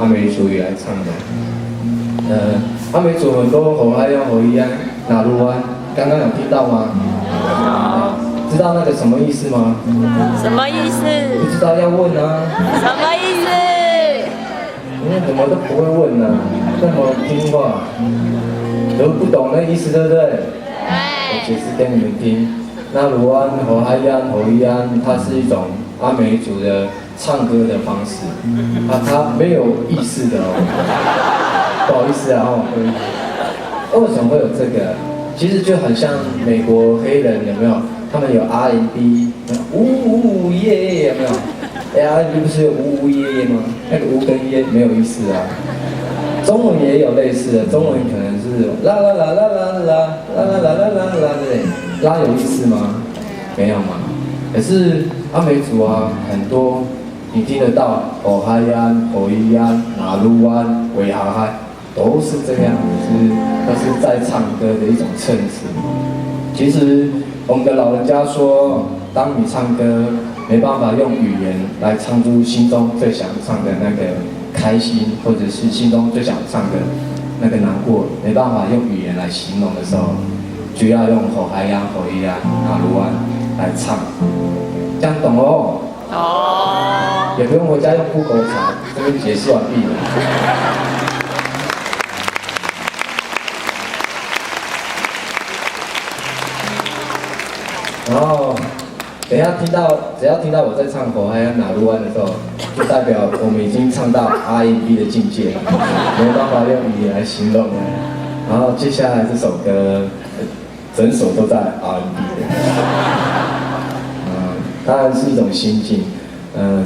阿美族语来唱的。阿美族很多吼嗨呀吼咿呀哪路啊，刚刚有听到吗？知道那个什么意思吗？什么意思？不知道要问啊。什么意思？你们怎么都不会问呢、那么听话，都不懂那意思，对不对？我解释给你们听。那卢安、吼嗨呀、吼咿呀，它是一种阿美族的唱歌的方式，它没有意思的哦。不好意思啊，为什么会有这个？其实就很像美国黑人，有没有？他们有 R&B， 呜呜耶，有没有？R&B 不是有呜呜耶耶吗？那个呜跟耶没有意思啊。中文也有类似的，中文可能是啦啦啦啦啦啦啦啦啦啦啦啦对，拉有意思吗？没有嘛。可是阿美族啊，很多你听得到，哦嗨呀、哦咿呀、哪路啊、维哈嗨，都是这样子，都是在唱歌的一种称词。其实我们的老人家说，当你唱歌没办法用语言来唱出心中最想唱的那个开心，或者是心中最想唱的那个难过，没办法用语言来形容的时候，就要用吼嗨呀、吼咿呀、哪路啊来唱，这样懂哦？哦。也不用回家用酷狗查，这边解释完毕了。然后，只要听到我在唱吼嗨呀哪路湾的时候，就代表我们已经唱到 R&B 的境界了，没有办法用语言来形容了。然后接下来这首歌，整首都在 R&B 的，当然是一种心境。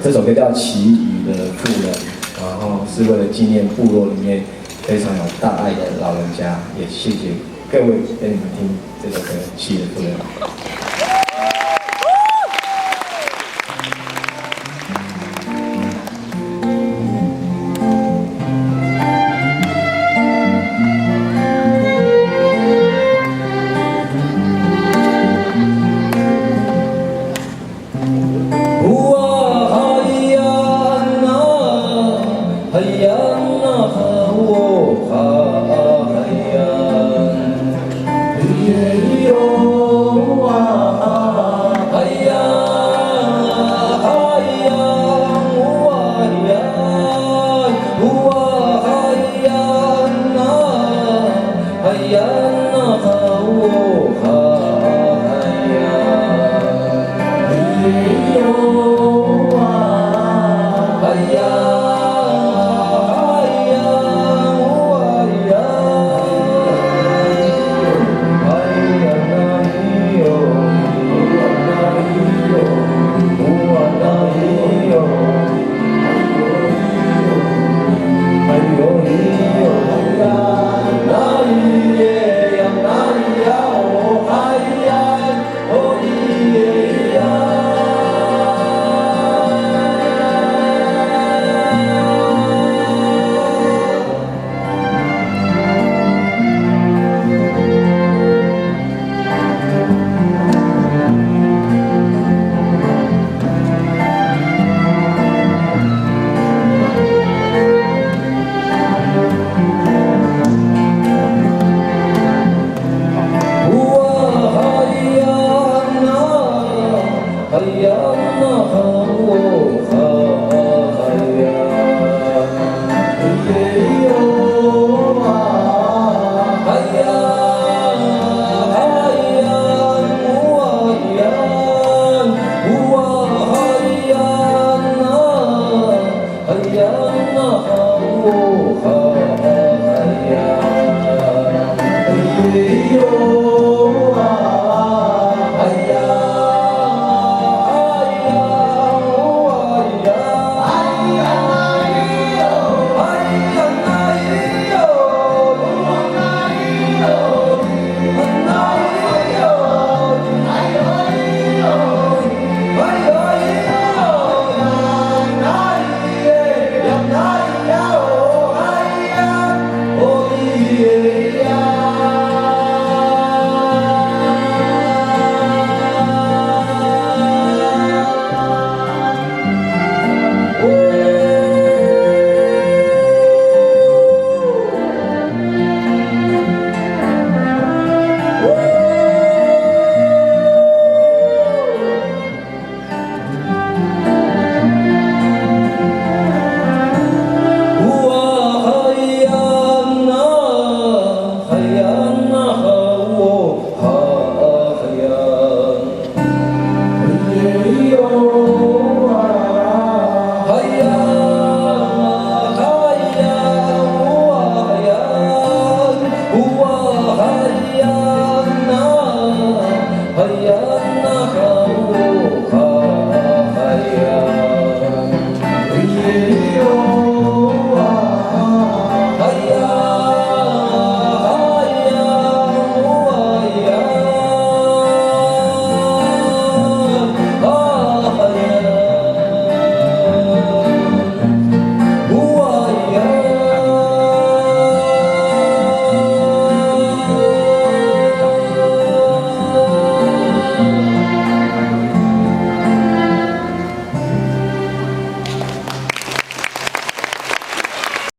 这首歌叫《奇雨的妇人》，然后是为了纪念部落里面非常有大爱的老人家，也谢谢各位给你们听这首歌《奇雨的妇人》。Yeah.